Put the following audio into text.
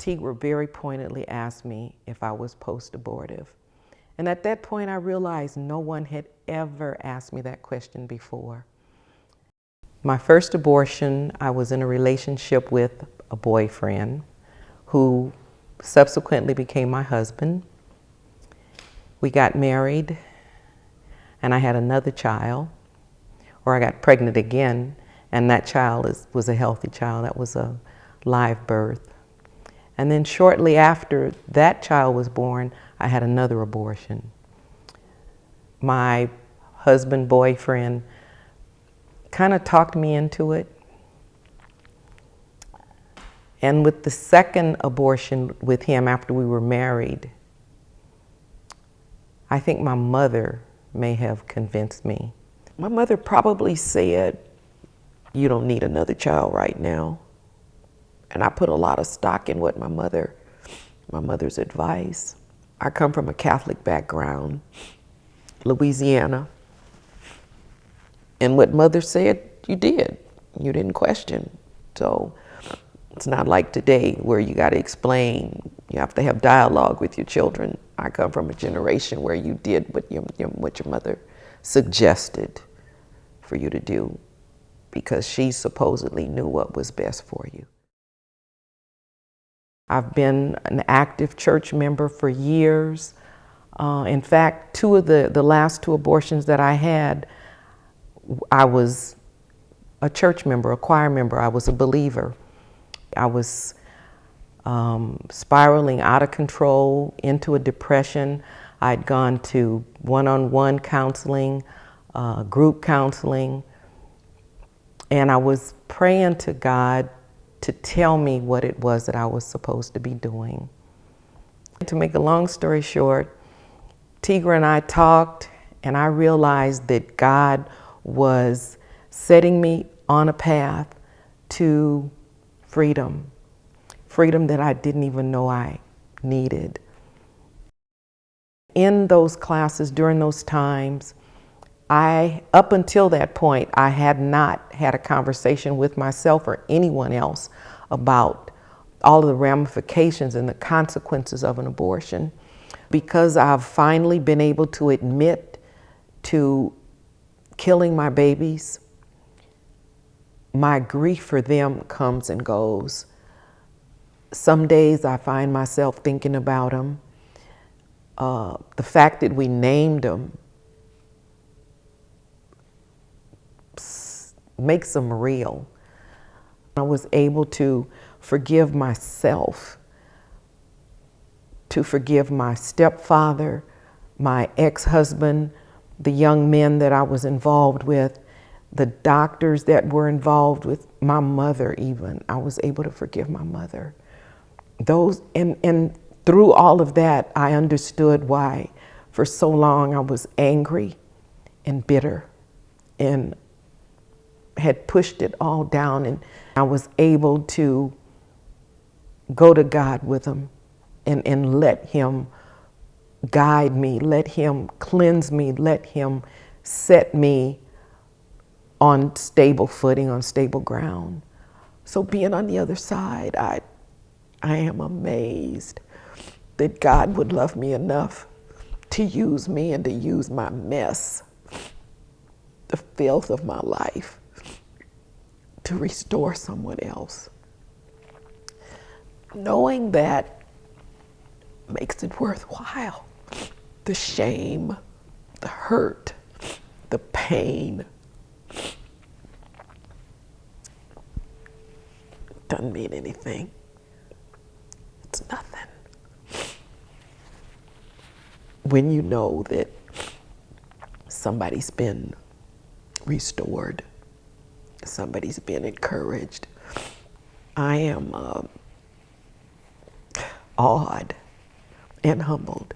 Tigre very pointedly asked me if I was post-abortive. And at that point, I realized no one had ever asked me that question before. My first abortion, I was in a relationship with a boyfriend who subsequently became my husband. We got married, and I had another child, or I got pregnant again, and that child was a healthy child. That was a live birth. And then shortly after that child was born, I had another abortion. My husband, boyfriend, kind of talked me into it. And with the second abortion with him after we were married, I think my mother may have convinced me. My mother probably said, "You don't need another child right now." And I put a lot of stock in what my mother's advice. I come from a Catholic background, Louisiana. And what mother said, you did. You didn't question. So it's not like today where you got to explain. You have to have dialogue with your children. I come from a generation where you did what your mother suggested for you to do because she supposedly knew what was best for you. I've been an active church member for years. In fact, two of the last two abortions that I had, I was a church member, a choir member. I was a believer. I was spiraling out of control into a depression. I'd gone to one-on-one counseling, group counseling, and I was praying to God to tell me what it was that I was supposed to be doing. To make a long story short, Tigre and I talked, and I realized that God was setting me on a path to freedom, freedom that I didn't even know I needed. In those classes, during those times, up until that point, I had not had a conversation with myself or anyone else about all of the ramifications and the consequences of an abortion. Because I've finally been able to admit to killing my babies, my grief for them comes and goes. Some days I find myself thinking about them. The fact that we named them makes them real. I was able to forgive myself, to forgive my stepfather, my ex-husband, the young men that I was involved with, the doctors that were involved with, my mother even. I was able to forgive my mother. And through all of that, I understood why for so long I was angry and bitter and had pushed it all down, and I was able to go to God with them and let Him guide me, let Him cleanse me, let Him set me on stable footing, on stable ground. So being on the other side, I am amazed that God would love me enough to use me and to use my mess, the filth of my life, to restore someone else. Knowing that makes it worthwhile. The shame, the hurt, the pain doesn't mean anything. It's nothing. When you know that somebody's been restored, somebody's been encouraged, I am awed and humbled